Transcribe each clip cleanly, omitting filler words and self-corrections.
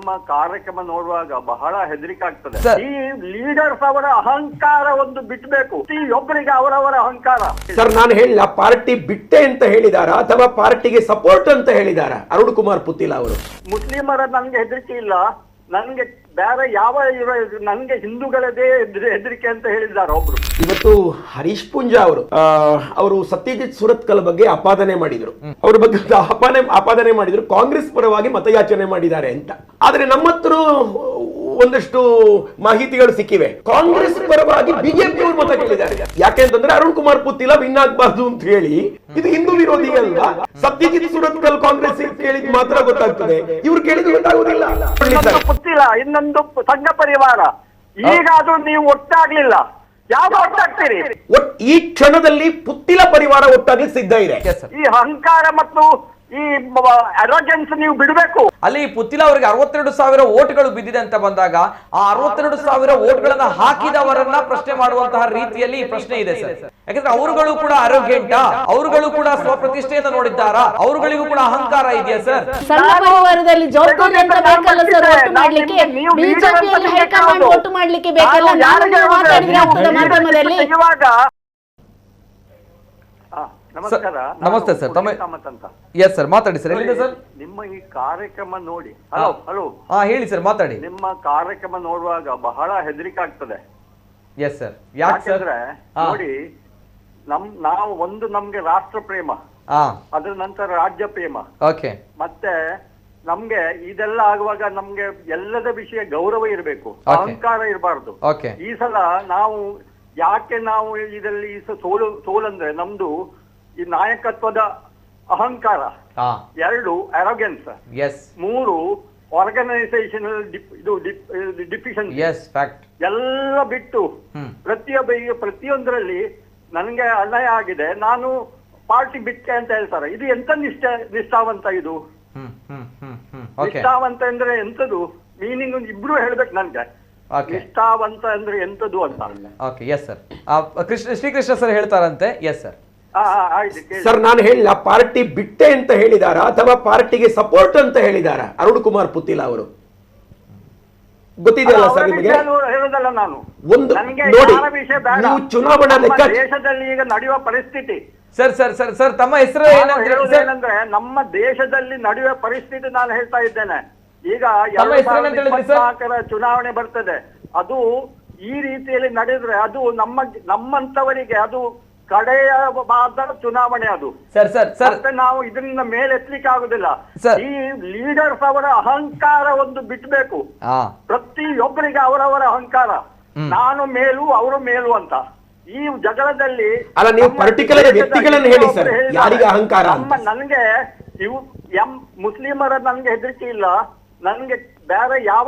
ನಿಮ್ಮ ಕಾರ್ಯಕ್ರಮ ನೋಡುವಾಗ ಬಹಳ ಹೆದರಿಕೆ ಆಗ್ತದೆ. ಈ ಲೀಡರ್ಸ್ ಅವರ ಅಹಂಕಾರ ಒಂದು ಬಿಟ್ಬೇಕು. ಒಬ್ಬರಿಗೆ ಅವರವರ ಅಹಂಕಾರ. ಸರ್ ನಾನು ಹೇಳಿಲ್ಲ ಪಾರ್ಟಿ ಬಿಟ್ಟೆ ಅಂತ ಹೇಳಿದಾರ ಅಥವಾ ಪಾರ್ಟಿಗೆ ಸಪೋರ್ಟ್ ಅಂತ ಹೇಳಿದಾರ ಅರುಣ್ ಕುಮಾರ್ ಪುತ್ತಿಲ ಅವರು. ಮುಸ್ಲಿಮರ ನನ್ಗೆ ಹೆದರಿಕೆ ಇಲ್ಲ, ನನ್ಗೆ ಬೇರೆ ಯಾವ ನನ್ಗೆ ಹಿಂದೂಗಳದೇ ಹೆದರಿಕೆ ಅಂತ ಹೇಳಿದ್ದಾರೆ ಒಬ್ರು. ಇವತ್ತು ಹರೀಶ್ ಪೂಂಜಾ ಅವರು ಸತ್ಯಜಿತ್ ಸುರತ್ಕಲ್ ಬಗ್ಗೆ ಆಪಾದನೆ ಮಾಡಿದ್ರು. ಅವ್ರ ಬಗ್ಗೆ ಆಪಾದನೆ ಮಾಡಿದ್ರು ಕಾಂಗ್ರೆಸ್ ಪರವಾಗಿ ಮತಯಾಚನೆ ಮಾಡಿದ್ದಾರೆ ಅಂತ. ಆದ್ರೆ ನಮ್ಮ ಹತ್ರ ಒಂದಷ್ಟು ಮಾಹಿತಿಗಳು ಸಿಕ್ಕಿವೆ. ಕಾಂಗ್ರೆಸ್ ಪರವಾಗಿ ಬಿಜೆಪಿ ಅವರು ಮತ ಕೇಳಿದ್ದಾರೆ. ಯಾಕೆಂತಂದ್ರೆ ಅರುಣ್ ಕುಮಾರ್ ಪುತ್ತಿಲ ವಿನ್ ಆಗ್ಬಾರ್ದು ಅಂತ ಹೇಳಿ. ಇದು ಹಿಂದೂ ವಿರೋಧಿ ಅಲ್ವಾ? ಸತ್ಯಜಿತ್ ಸುರತ್ಕಲ್ ಕಾಂಗ್ರೆಸ್ ಕೇಳಿದ್ ಮಾತ್ರ ಗೊತ್ತಾಗ್ತದೆ, ಇವ್ರು ಕೇಳಿದ್ರು ಗೊತ್ತಾಗುದಿಲ್ಲ. ಪುತ್ತಿಲ ಇನ್ನೊಂದು ಸಂಘ ಪರಿವಾರ, ಈಗ ಅದು ನೀವು ಒಟ್ಟಾಗ್ಲಿಲ್ಲ, ಯಾವ ಒಟ್ಟಾಗ್ತೀರಿ? ಈ ಕ್ಷಣದಲ್ಲಿ ಪುತ್ತಿಲ ಪರಿವಾರ ಒಟ್ಟಾಗ್ಲಿಕ್ಕೆ ಸಿದ್ಧ ಇದೆ. ಈ ಅಹಂಕಾರ ಮತ್ತು ಈ ಅರೋಗ್ಯನ್ಸ್ ನೀವು ಬಿಡಬೇಕು. ಅಲ್ಲಿ ಪುತ್ತಿಲ ಅವರಿಗೆ 62,000 ಓಟ್ಗಳು ಬಿದ್ದಿದೆ ಅಂತ ಬಂದಾಗ ಆ 62,000 ಓಟ್ಗಳನ್ನ ಹಾಕಿದವರನ್ನ ಪ್ರಶ್ನೆ ಮಾಡುವಂತಹ ರೀತಿಯಲ್ಲಿ ಈ ಪ್ರಶ್ನೆ ಇದೆ ಸರ್. ಯಾಕಂದ್ರೆ ಅವರುಗಳು ಕೂಡ ಆರೋಗ್ಯಂಟ, ಅವರುಗಳು ಕೂಡ ಸ್ವಪ್ರತಿಷ್ಠೆಯನ್ನು ನೋಡಿದ್ದಾರಾ? ಅವರುಗಳಿಗೂ ಕೂಡ ಅಹಂಕಾರ ಇದೆಯಾ ಸರ್? ಸಣ್ಣ ಪರಿವಾರದಲ್ಲಿ ಜವಾಬ್ದಾರಿ ಅಂತ ಬೇಕಲ್ಲ ಸರ್ ಒಟ್ಟು ಮಾಡ್ಲಿಕ್ಕೆ. ಬಿಜೆಪಿಯಲ್ಲಿ ಹೈಕಮಾಂಡ್ ಒಟ್ಟು ಮಾಡ್ಲಿಕ್ಕೆ ಬೇಕಲ್ಲ. ನಾನು ಮಾತಾಡಿದ್ರೆ ಆಗ್ತದೆ ಮಾಧ್ಯಮದಲ್ಲಿ. ನಮಸ್ತೆ ಸರ್, ಎಸ್ ಸರ್ ಮಾತಾಡಿ ಸರ್. ಎಲ್ಲಿದೆ ಸರ್ ನಿಮ್ಮ ಈ ಕಾರ್ಯಕ್ರಮ ನೋಡಿ? ಹಲೋ ಹೇಳಿ ಸರ್ ಮಾತಾಡಿ. ನಿಮ್ಮ ಕಾರ್ಯಕ್ರಮ ನೋಡುವಾಗ ಬಹಳ ಹೆದರಿಕೆ ಆಗ್ತದೆ. Yes sir. ಯಾಕಂದ್ರೆ ನೋಡಿ, ನಾವು ಒಂದು ನಮ್ಗೆ ರಾಷ್ಟ್ರ ಪ್ರೇಮ, ಅದ್ರ ನಂತರ ರಾಜ್ಯ ಪ್ರೇಮ, ಓಕೆ, ಮತ್ತೆ ನಮ್ಗೆ ಇದೆಲ್ಲ ಆಗುವಾಗ ನಮ್ಗೆ ಎಲ್ಲದ ವಿಷಯ ಗೌರವ ಇರಬೇಕು, ಅಹಂಕಾರ ಇರಬಾರ್ದು. ಈ ಸಲ ಯಾಕೆ ನಾವು ಇದರಲ್ಲಿ ಸೋಲಂದ್ರೆ ನಮ್ದು ಈ ನಾಯಕತ್ವದ ಅಹಂಕಾರ, 2 ಅರೋಗ್ಯನ್ಸ್, 3 ಆರ್ಗನೈಸೇಷನಲ್ ಡಿಫಿಷಿಯನ್ಸಿ ಎಲ್ಲ ಬಿಟ್ಟು ಪ್ರತಿಯೊಂದರಲ್ಲಿ ನನಗೆ ಅನ್ಯಾಯ ಆಗಿದೆ, ನಾನು ಪಾರ್ಟಿ ಬಿಟ್ಟೆ ಅಂತ ಹೇಳ್ತಾರೆ. ಇದು ಎಂತ ನಿಷ್ಠಾವಂತ? ಇದು ನಿಷ್ಠಾವಂತ ಅಂದ್ರೆ ಎಂತದು ಮೀನಿಂಗ್ ಇಬ್ರು ಹೇಳ್ಬೇಕು ನನ್ಗೆ. ನಿಷ್ಠಾವಂತ ಅಂದ್ರೆ ಎಂತದು ಅಂತ. ಶ್ರೀಕೃಷ್ಣ ಸರ್ ಹೇಳ್ತಾರಂತೆ. Yes sir. ಸರ್ ನಾನು ಹೇಳಿಲ್ಲ ಪಾರ್ಟಿ ಬಿಟ್ಟೆ ಅಂತ ಹೇಳಿದಾರ ಅಥವಾ ಪಾರ್ಟಿಗೆ ಸಪೋರ್ಟ್ ಅಂತ ಹೇಳಿದಾರ ಅರುಣ್ ಕುಮಾರ್ ಪುತ್ತಿಲ ಅವರು. ಗೊತ್ತಿದೆಯಲ್ಲ ಸರ್ ನಿಮಗೆ? ಹೇಳೋದಲ್ಲ ನಾನು. ಒಂದು ನೋಡಿ, ನೀವು ಚುನಾವಣಾ ಲೆಕ್ಕ ದೇಶದಲ್ಲಿ ಈಗ ನಡೆಯುವ ಪರಿಸ್ಥಿತಿ ಸರ್ ಸರ್ ಸರ್ ಸರ್ ತಮ್ಮ ಹೆಸರು ಏನಂದ್ರೆ ನಮ್ಮ ದೇಶದಲ್ಲಿ ನಡೆಯುವ ಪರಿಸ್ಥಿತಿ ನಾನು ಹೇಳ್ತಾ ಇದ್ದೇನೆ. ಈಗ 2024 ಚುನಾವಣೆ ಬರ್ತದೆ. ಅದು ಈ ರೀತಿಯಲ್ಲಿ ನಡೆದ್ರೆ ಅದು ನಮ್ಮಂತವರಿಗೆ ಅದು ಕಡೆಯವಾದ ಚುನಾವಣೆ. ಅದು ಸರ್ ಸರ್ ಸರ್ ನಾವು ಇದನ್ನ ಮೇಲೆತ್ತಲಿಕ್ಕೆ ಆಗುದಿಲ್ಲ. ಈ ಲೀಡರ್ಸ್ ಅವರ ಅಹಂಕಾರ ಒಂದು ಬಿಟ್ಬೇಕು. ಪ್ರತಿಯೊಬ್ಬರಿಗೆ ಅವರವರ ಅಹಂಕಾರ, ನಾನು ಮೇಲು ಅವರು ಮೇಲು ಅಂತ. ಈ ಜಗಳದಲ್ಲಿ ಅಲ್ಲ, ನೀವು ಪರ್ಟಿಕ್ಯುಲರ್ ವ್ಯಕ್ತಿಗಳನ್ನು ಹೇಳಿ ಸರ್, ಯಾರಿಗೆ ಅಹಂಕಾರ? ನನ್ಗೆ ಮುಸ್ಲಿಮರ ನನ್ಗೆ ಹೆದರಿಕೆ ಇಲ್ಲ, ನನ್ಗೆ ಬೇರೆ ಯಾವ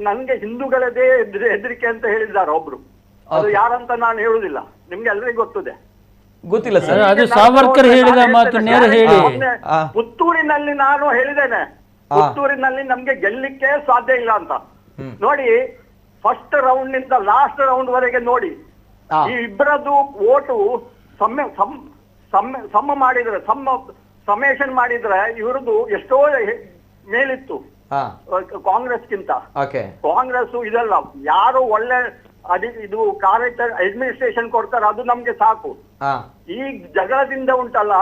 ನನ್ಗೆ ಹಿಂದೂಗಳದೇ ಹೆದರಿಕೆ ಅಂತ ಹೇಳಿದ್ದಾರೆ ಒಬ್ರು. ಅದು ಯಾರಂತ ನಾನು ಹೇಳುದಿಲ್ಲ, ನಿಮ್ಗೆ ಎಲ್ರಿಗೂ ಗೊತ್ತಿಲ್ಲ ಸರ್. ಅದು ಸಾವರ್ಕರ್ ಹೇಳಿದ ಮಾತು ನೇರ ಹೇಳಿ. ಪುತ್ತೂರಿನಲ್ಲಿ ನಾನು ಹೇಳಿದ್ದೇನೆ, ಪುತ್ತೂರಿನಲ್ಲಿ ನಮ್ಗೆ ಗೆಲ್ಲಿಕ್ಕೆ ಸಾಧ್ಯ ಇಲ್ಲ ಅಂತ. ನೋಡಿ, ಫಸ್ಟ್ ರೌಂಡ್ ನಿಂದ ಲಾಸ್ಟ್ ರೌಂಡ್ ವರೆಗೆ ನೋಡಿ, ಈ ಇಬ್ಬರದ್ದು ಓಟು ಸಮ ಮಾಡಿದ್ರೆ, ಸಮೇಷನ್ ಮಾಡಿದ್ರೆ ಇವ್ರದ್ದು ಎಷ್ಟೋ ಮೇಲಿತ್ತು ಕಾಂಗ್ರೆಸ್ಗಿಂತ. ಕಾಂಗ್ರೆಸ್ ಇದೆಲ್ಲ ಯಾರು ಒಳ್ಳೆ ಇದು ಅಡ್ಮಿನಿಸ್ಟ್ರೇಷನ್ ಕೊಡ್ತಾರೆ, ಅದು ನಮ್ಗೆ ಸಾಕು. ಈ ಜಗಳದಿಂದ ಉಂಟಲ್ಲ,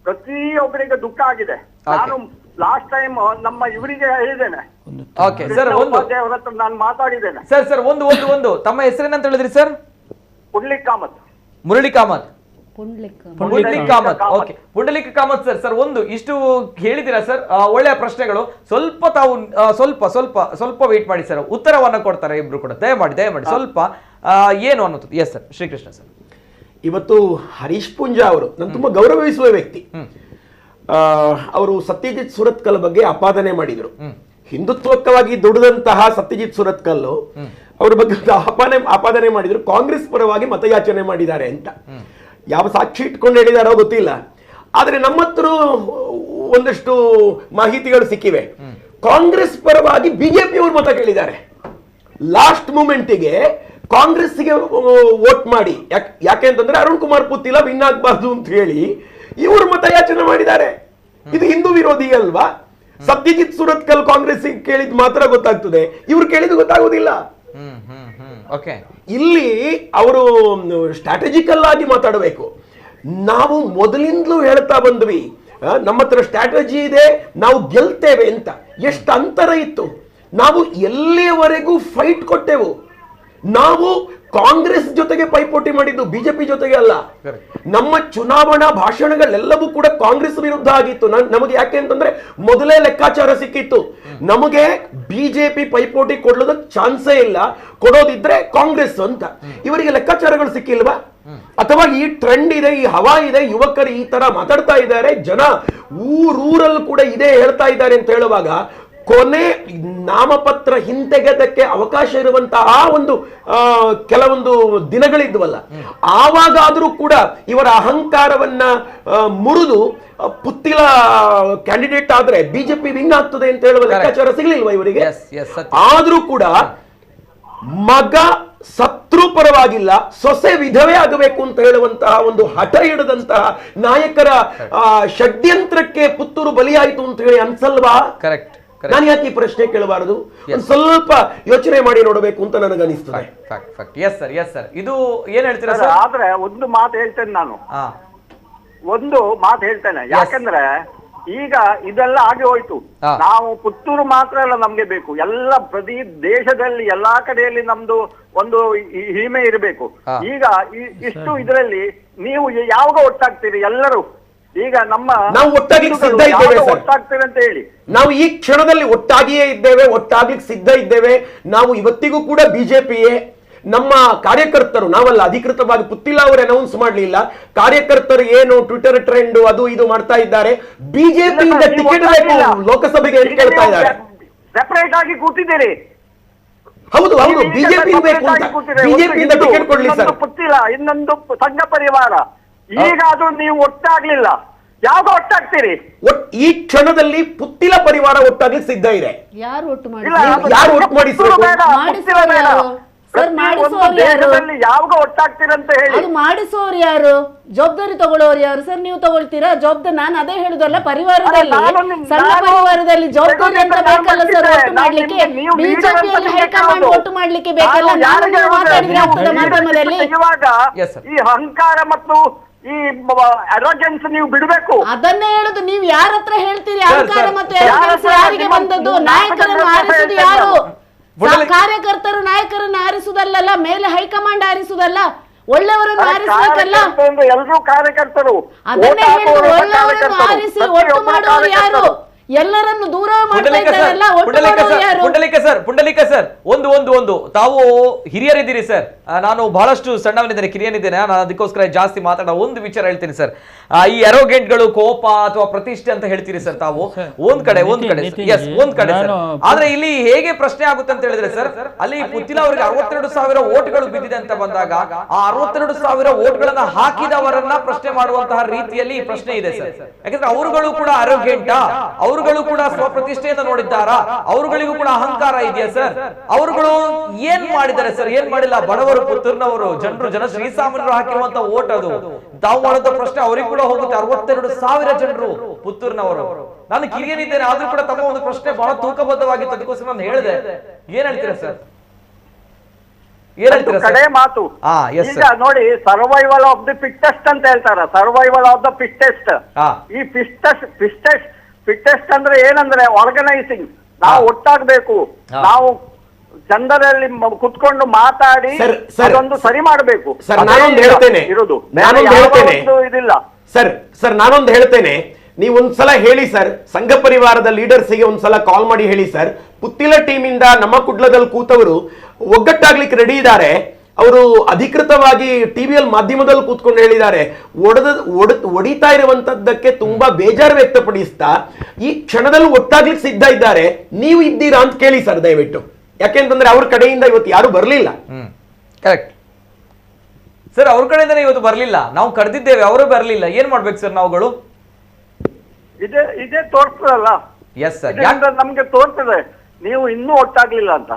ಪ್ರತಿಯೊಬ್ಬರಿಗೆ ದುಃಖ ಆಗಿದೆ. ನಾನು ಲಾಸ್ಟ್ ಟೈಮ್ ನಮ್ಮ ಇವರಿಗೆ ಹೇಳಿದ್ದೇನೆ, ಅವ್ರ ಹತ್ರ ನಾನು ಮಾತಾಡಿದ್ದೇನೆ. ಸರ್ ಸರ್ ಒಂದು ತಮ್ಮ ಹೆಸರೇನಂತ ಹೇಳಿದ್ರಿ sir? Murali Kamath. Pundalika Kamath sir. Sir ಇಷ್ಟು ಹೇಳಿದಿರಾ ಸರ್, ಒಳ್ಳೆಯ ಪ್ರಶ್ನೆಗಳು. ಸ್ವಲ್ಪ ತಾವು ಸ್ವಲ್ಪ ವೇಟ್ ಮಾಡಿ ಸರ್, ಉತ್ತರವನ್ನ ಕೊಡ್ತಾರೆ ಇಬ್ರು ಕೂಡ. ದಯಮಾಡಿ ಸ್ವಲ್ಪ ಏನು ಅನ್ನೋದು. Yes sir. ಶ್ರೀಕೃಷ್ಣ ಸರ್, ಇವತ್ತು ಹರೀಶ್ ಪೂಂಜಾ ಅವರು ನಾನು ತುಂಬಾ ಗೌರವಿಸುವ ವ್ಯಕ್ತಿ. ಅವರು ಸತ್ಯಜಿತ್ ಸುರತ್ಕಲ್ ಬಗ್ಗೆ ಆಪಾದನೆ ಮಾಡಿದ್ರು. ಹಿಂದುತ್ವಕವಾಗಿ ದುಡಿದಂತಹ ಸತ್ಯಜಿತ್ ಸುರತ್ಕಲ್ ಅವ್ರ ಬಗ್ಗೆ ಆಪಾದನೆ ಮಾಡಿದ್ರು ಕಾಂಗ್ರೆಸ್ ಪರವಾಗಿ ಮತಯಾಚನೆ ಮಾಡಿದ್ದಾರೆ ಅಂತ. ಯಾವ ಸಾಕ್ಷಿ ಇಟ್ಕೊಂಡು ಹೇಳಿದಾರೋ ಗೊತ್ತಿಲ್ಲ, ಆದ್ರೆ ನಮ್ಮ ಹತ್ರ ಒಂದಷ್ಟು ಮಾಹಿತಿಗಳು ಸಿಕ್ಕಿವೆ. ಕಾಂಗ್ರೆಸ್ ಪರವಾಗಿ ಬಿಜೆಪಿ ಅವರು ಮತ ಕೇಳಿದ್ದಾರೆ. ಲಾಸ್ಟ್ ಮೂಮೆಂಟಿಗೆ ಕಾಂಗ್ರೆಸ್ಗೆ ವೋಟ್ ಮಾಡಿ, ಯಾಕೆಂತಂದ್ರೆ ಅರುಣ್ ಕುಮಾರ್ ಪುತ್ತಿಲ ವಿನ್ ಆಗ್ಬಾರ್ದು ಅಂತ ಹೇಳಿ ಇವರು ಮತಯಾಚನೆ ಮಾಡಿದ್ದಾರೆ. ಇದು ಹಿಂದೂ ವಿರೋಧಿ ಅಲ್ವಾ? ಸತ್ಯಜಿತ್ ಸುರತ್ಕಲ್ ಕಾಂಗ್ರೆಸ್ ಕೇಳಿದ್ ಮಾತ್ರ ಗೊತ್ತಾಗ್ತದೆ, ಇವ್ರು ಕೇಳಿದ್ ಗೊತ್ತಾಗೋದಿಲ್ಲ. ಓಕೆ, ಇಲ್ಲಿ ಅವರು ಸ್ಟ್ರಾಟಜಿಕಲ್ ಆಗಿ ಮಾತಾಡಬೇಕು. ನಾವು ಮೊದಲಿಂದಲೂ ಹೇಳ್ತಾ ಬಂದ್ವಿ, ನಮ್ಮ ಹತ್ರ ಸ್ಟ್ರಾಟಜಿ ಇದೆ, ನಾವು ಗೆಲ್ತೇವೆ ಅಂತ. ಎಷ್ಟು ಅಂತರ ಇತ್ತು, ನಾವು ಎಲ್ಲಿಯವರೆಗೂ ಫೈಟ್ ಕೊಟ್ಟೆವು. ನಾವು ಕಾಂಗ್ರೆಸ್ ಜೊತೆಗೆ ಪೈಪೋಟಿ ಮಾಡಿದ್ದು, ಬಿಜೆಪಿ ಜೊತೆಗೆ ಅಲ್ಲ. ನಮ್ಮ ಚುನಾವಣಾ ಭಾಷಣಗಳೆಲ್ಲವೂ ಕೂಡ ಕಾಂಗ್ರೆಸ್ ವಿರುದ್ಧ ಆಗಿತ್ತು. ನಮಗೆ ಯಾಕೆ ಅಂತಂದ್ರೆ ಮೊದಲೇ ಲೆಕ್ಕಾಚಾರ ಸಿಕ್ಕಿತ್ತು, ನಮಗೆ ಬಿಜೆಪಿ ಪೈಪೋಟಿ ಕೊಡೋದ ಚಾನ್ಸೇ ಇಲ್ಲ, ಕೊಡೋದಿದ್ರೆ ಕಾಂಗ್ರೆಸ್ ಅಂತ. ಇವರಿಗೆ ಲೆಕ್ಕಾಚಾರಗಳು ಸಿಕ್ಕಿಲ್ವಾ? ಅಥವಾ ಈ ಟ್ರೆಂಡ್ ಇದೆ, ಈ ಹವಾ ಇದೆ, ಯುವಕರು ಈ ತರ ಮಾತಾಡ್ತಾ ಇದ್ದಾರೆ, ಜನ ಊರೂರಲ್ಲಿ ಕೂಡ ಇದೇ ಹೇಳ್ತಾ ಇದ್ದಾರೆ ಅಂತ ಹೇಳುವಾಗ ಕೊನೆ ನಾಮಪತ್ರ ಹಿಂತೆಗೆದಕ್ಕೆ ಅವಕಾಶ ಇರುವಂತಹ ಒಂದು ಕೆಲವೊಂದು ದಿನಗಳಿದ್ವಲ್ಲ, ಆವಾಗಾದ್ರೂ ಕೂಡ ಇವರ ಅಹಂಕಾರವನ್ನ ಮುರಿದು ಪುತ್ತಿಲ ಕ್ಯಾಂಡಿಡೇಟ್ ಆದ್ರೆ ಬಿಜೆಪಿ ವಿನ್ ಆಗ್ತದೆ ಅಂತ ಹೇಳುವ ಲೆಕ್ಕಾಚಾರ ಸಿಗ್ಲಿಲ್ವಾ ಇವರಿಗೆ? ಆದ್ರೂ ಕೂಡ ಮಗ ಸತ್ರು ಪರವಾಗಿಲ್ಲ, ಸೊಸೆ ವಿಧವೇ ಆಗಬೇಕು ಅಂತ ಹೇಳುವಂತಹ ಒಂದು ಹಠ ಹಿಡಿದಂತಹ ನಾಯಕರ ಷಡ್ಯಂತ್ರಕ್ಕೆ ಪುತ್ತೂರು ಬಲಿಯಾಯಿತು ಅಂತ ಹೇಳಿ ಅನ್ಸಲ್ವಾ? ಕರೆಕ್ಟ್. ನಾನು ಯಾಕೆ ಈ ಪ್ರಶ್ನೆ ಕೇಳಬಾರದು? ಸ್ವಲ್ಪ ಯೋಚನೆ ಮಾಡಿ ನೋಡಬೇಕು ಅಂತ ನನಗೆ ಅನಿಸ್ತದೆ. ಎಸ್ ಸರ್, ಇದು ಏನ್ ಹೇಳ್ತೀರಾ ಸರ್? ಆದ್ರೆ ಒಂದು ಮಾತು ಹೇಳ್ತೇನೆ ನಾನು, ಯಾಕಂದ್ರೆ ಈಗ ಇದೆಲ್ಲ ಆಗಿ ಹೋಯ್ತು. ನಾವು ಪುತ್ತೂರು ಮಾತ್ರ ಅಲ್ಲ ನಮ್ಗೆ ಬೇಕು, ಎಲ್ಲ ಪ್ರತಿ ದೇಶದಲ್ಲಿ ಎಲ್ಲಾ ಕಡೆಯಲ್ಲಿ ನಮ್ದು ಒಂದು ಹಿಮೆ ಇರಬೇಕು. ಈಗ ಇಷ್ಟು ಇದರಲ್ಲಿ ನೀವು ಯಾವಾಗ ಒಟ್ಟಾಗ್ತೀರಿ ಎಲ್ಲರೂ? ಈಗ ನಾವು ಒಟ್ಟಾಗ್ಲಿಕ್ಕೆ ಸಿದ್ಧ ಇದ್ದೇವೆ ಸರ್, ಒಟ್ಟಾಗ್ತೇವೆ ಅಂತ ಹೇಳಿ ನಾವು ಈ ಕ್ಷಣದಲ್ಲಿ ಒಟ್ಟಾಗಿಯೇ ಇದ್ದೇವೆ, ಒಟ್ಟಾಗ್ಲಿಕ್ಕೆ ಸಿದ್ಧ ಇದ್ದೇವೆ. ನಾವು ಇವತ್ತಿಗೂ ಕೂಡ ಬಿಜೆಪಿಯೇ. ನಮ್ಮ ಕಾರ್ಯಕರ್ತರು, ನಾವಲ್ಲ ಅಧಿಕೃತವಾಗಿ ಪುತ್ತಿಲ್ಲ ಅವರು ಅನೌನ್ಸ್ ಮಾಡಲಿಲ್ಲ, ಕಾರ್ಯಕರ್ತರು ಏನು ಟ್ವಿಟರ್ ಟ್ರೆಂಡ್ ಅದು ಇದು ಮಾಡ್ತಾ ಇದ್ದಾರೆ. ಬಿಜೆಪಿಯಿಂದ ಟಿಕೆಟ್ ಬೇಕು ಲೋಕಸಭೆಗೆ ಅಂತ ಕೇಳ್ತಾ ಇದ್ದಾರೆ. ಸೆಪರೇಟ್ ಆಗಿ ಕೂತಿದ್ದೀರಿ. ಹೌದು, ಬಿಜೆಪಿ ಬೇಕು ಅಂತ, ಬಿಜೆಪಿಯಿಂದ ಟಿಕೆಟ್ ಕೊಡ್ಲಿ ಸರ್. ಪುತ್ತಿಲ್ಲ, ಇನ್ನೊಂದು ಸಂಘ ಪರಿವಾರ. ಈಗ ಅದು ನೀವು ಒಟ್ಟಾಗ್ಲಿಲ್ಲ, ಯಾವಾಗ ಒಟ್ಟಾಗ್ತೀರಿ? ಈ ಕ್ಷಣದಲ್ಲಿ ಪುತ್ತಿಲ ಪರಿವಾರ ಒಟ್ಟಾಗ್ಲಿಕ್ಕೆ ಸಿದ್ಧ ಇದೆ. ಯಾರು ಒಟ್ಟು ಮಾಡಿ ಯಾರು ಒಟ್ಟು ಮಾಡಿಸ್ಬೇಕು? ಯಾವಾಗ ಒಟ್ಟಾಗ್ತೀರಂತ ಹೇಳಿ. ಅದು ಮಾಡಿಸೋರು ಯಾರು? ಜವಾಬ್ದಾರಿ ತಗೊಳ್ಳೋರು ಯಾರು ಸರ್? ನೀವು ತಗೊಳ್ತೀರಾ ಜವಾಬ್ದಾರಿ? ನಾನು ಅದೇ ಹೇಳುದಲ್ಲ, ಪರಿವಾರದಲ್ಲಿ ಸಣ್ಣ ಪರಿವಾರದಲ್ಲಿ ಜವಾಬ್ದಾರಿ ಅಂತ ಬೇಕಲ್ಲ ಸರ್ ಒಟ್ಟು ಮಾಡ್ಲಿಕ್ಕೆ. ಬಿಜೆಪಿಯಲ್ಲಿ ಹೈಕಮಾಂಡ್ ಒಟ್ಟು ಮಾಡ್ಲಿಕ್ಕೆ ಬೇಕಲ್ಲ. ನಾನು ಮಾತಾಡಿದ್ರೆ ಆಗ್ತದೆ ಮಾಧ್ಯಮದಲ್ಲಿ. ಇವಾಗ ಈ ಅಹಂಕಾರ ಮತ್ತು ಈ ಅರೋಜೆನ್ಸ್ ನೀವು ಬಿಡಬೇಕು. ಅದನ್ನೇ ಹೇಳುದು. ನೀವು ಯಾರ ಹತ್ರ ಹೇಳ್ತೀರಿ ಅಹಂಕಾರ ಮತ್ತು ಯಾರಿಗೆ ಬಂದದ್ದು? ನಾಯಕರನ್ನು ಆರಿಸುದು ಯಾರು? ಕಾರ್ಯಕರ್ತರು ನಾಯಕರನ್ನು ಆರಿಸುವುದಲ್ಲ, ಮೇಲೆ ಹೈಕಮಾಂಡ್ ಆರಿಸುವುದಲ್ಲ, ಒಳ್ಳೆಯವರನ್ನು ಆರಿಸಬೇಕಲ್ಲ. ಎಲ್ಲರೂ ಕಾರ್ಯಕರ್ತರು. ಅದನ್ನೇ ಹೇಳುದು, ಒಳ್ಳೆಯವರನ್ನು ಆರಿಸಿ ಒಟ್ಟು ಮಾಡೋರು ಯಾರು? ಎಲ್ಲರನ್ನು ದೂರ ಮಾಡ್ತಾ ಇದ್ದಾರಲ್ಲ, ಒಟ್ಟು ಮಾಡೋರು ಯಾರು? ಪುಂಡಲಿಕ ಸರ್, ಒಂದು ತಾವು ಹಿರಿಯರಿದ್ದೀರಿ ಸರ್, ನಾನು ಬಹಳಷ್ಟು ಸಣ್ಣವನಿದ್ದೇನೆ, ಕಿರಿಯನಿದ್ದೇನೆ, ನಾನು ಅದಕ್ಕೋಸ್ಕರ ಜಾಸ್ತಿ ಮಾತಾಡೋ ಒಂದು ವಿಚಾರ ಹೇಳ್ತೀನಿ ಸರ್. ಈ ಅರೋಗೆಂಟ್ಗಳು, ಕೋಪ ಅಥವಾ ಪ್ರತಿಷ್ಠೆ ಅಂತ ಹೇಳ್ತೀರಿ ಸರ್ ತಾವು, ಒಂದ್ ಕಡೆ ಸರ್. ಆದ್ರೆ ಇಲ್ಲಿ ಹೇಗೆ ಪ್ರಶ್ನೆ ಆಗುತ್ತೆ ಅಂತ ಹೇಳಿದ್ರೆ ಸರ್, ಅಲ್ಲಿ ಪುತ್ತಿಲ ಅವರಿಗೆ 62,000 ಓಟ್ಗಳು ಬಿದ್ದಿದೆ ಅಂತ ಬಂದಾಗ ಆ 62,000 ಓಟ್ಗಳನ್ನ ಹಾಕಿದವರನ್ನ ಪ್ರಶ್ನೆ ಮಾಡುವಂತಹ ರೀತಿಯಲ್ಲಿ ಈ ಪ್ರಶ್ನೆ ಇದೆ ಸರ್. ಯಾಕಂದ್ರೆ ಅವರುಗಳು ಕೂಡ ಅರೋಗೆಂಟ, ಅವರುಗಳು ಕೂಡ ಸ್ವಪ್ರತಿಷ್ಠೆಯಿಂದ ನೋಡಿದ್ದಾರಾ? ಅವರುಗಳಿಗೂ ಕೂಡ ಅಹಂಕಾರ ಇದೆಯಾ ಸರ್? ಅವರುಗಳು ಏನ್ ಮಾಡಿದ್ದಾರೆ ಸರ್? ಏನ್ ಮಾಡಿಲ್ಲ. ಬಡವರು, ಪುತ್ತೂರಿನವರು, ಜನ ಶ್ರೀಸಾಮಾನ್ಯರು ಹಾಕಿರುವಂತ ಓಟ್ ಅದು. ತಾವು ಮಾಡುವಂತ ಪ್ರಶ್ನೆ ಅವರಿಗೆ ಕೂಡ ಹೋಗುತ್ತೆ. 62,000 ಜನರು ಪುತ್ತೂರಿನವರು. ನಾನು ಕಿರಿಯನಿದ್ದೇನೆ, ಆದ್ರೂ ಕೂಡ ತಮ್ಮ ಒಂದು ಪ್ರಶ್ನೆ ಬಹಳ ತೂಕಬದ್ಧವಾಗಿತ್ತು, ಅದಕ್ಕೋಸ್ಕರ ನಾನು ಹೇಳಿದೆ. ಏನ್ ಹೇಳ್ತೀರಾ ಸರ್? ಕಡೆ ಮಾತು. ಈಗ ನೋಡಿ, ಸರ್ವೈವಲ್ ಆಫ್ ದಿ ಫಿಟ್ಟೆಸ್ಟ್ ಅಂತ ಹೇಳ್ತಾರ. Survival of the fittest. ಈ ಫಿಟ್ಟೆಸ್ಟ್ ಅಂದ್ರೆ ಏನಂದ್ರೆ ಆರ್ಗನೈಸಿಂಗ್. ನಾವು ಒಟ್ಟಾಗಬೇಕು, ನಾವು ಜನರಲ್ಲಿ ಕುತ್ಕೊಂಡು ಮಾತಾಡಿ ಅದೊಂದು ಸರಿ ಮಾಡಬೇಕು. ಸರ್ ನಾನೊಂದು ಹೇಳ್ತೇನೆ, ಇದಿಲ್ಲ ಸರ್ ನಾನೊಂದು ಹೇಳ್ತೇನೆ. ನೀವು ಒಂದ್ಸಲ ಹೇಳಿ ಸರ್, ಸಂಘ ಪರಿವಾರದ ಲೀಡರ್ಸ್ಗೆ ಒಂದ್ಸಲ ಕಾಲ್ ಮಾಡಿ ಹೇಳಿ ಸರ್, ಪುತ್ತಿಲ ಟೀಮ್ ಇಂದ ನಮ್ಮ ಕುಡ್ಲದಲ್ಲಿ ಕೂತವರು ಒಗ್ಗಟ್ಟಾಗ್ಲಿಕ್ಕೆ ರೆಡಿ ಇದ್ದಾರೆ. ಅವರು ಅಧಿಕೃತವಾಗಿ ಟಿವಿಯಲ್ಲಿ ಮಾಧ್ಯಮದಲ್ಲಿ ಕೂತ್ಕೊಂಡು ಹೇಳಿದ್ದಾರೆ, ಒಡಿತಾ ಇರುವಂತದ್ದಕ್ಕೆ ತುಂಬಾ ಬೇಜಾರು ವ್ಯಕ್ತಪಡಿಸ್ತಾ ಈ ಕ್ಷಣದಲ್ಲಿ ಒಟ್ಟಾಗ್ಲಿಕ್ಕೆ ಸಿದ್ಧ ಇದ್ದಾರೆ. ನೀವು ಇದ್ದೀರಾ ಅಂತ ಕೇಳಿ ಸರ್ ದಯವಿಟ್ಟು. ಯಾಕೆಂತಂದ್ರೆ ಅವ್ರ ಕಡೆಯಿಂದ ಇವತ್ತು ಯಾರು ಬರ್ಲಿಲ್ಲ. ಕರೆಕ್ಟ್ ಸರ್, ಅವ್ರ ಕಡೆಯಿಂದ ಇವತ್ತು ಬರ್ಲಿಲ್ಲ, ನಾವು ಕರೆದಿದ್ದೇವೆ, ಅವರು ಬರ್ಲಿಲ್ಲ. ಏನ್ ಮಾಡ್ಬೇಕು ಸರ್ ನಾವುಗಳು? ಇದೇ ತೋರ್ತದಲ್ಲ. ಎಸ್ ಸರ್, ನಮ್ಗೆ ತೋರ್ತದೆ ನೀವು ಇನ್ನೂ ಒಟ್ಟಾಗ್ಲಿಲ್ಲ ಅಂತ.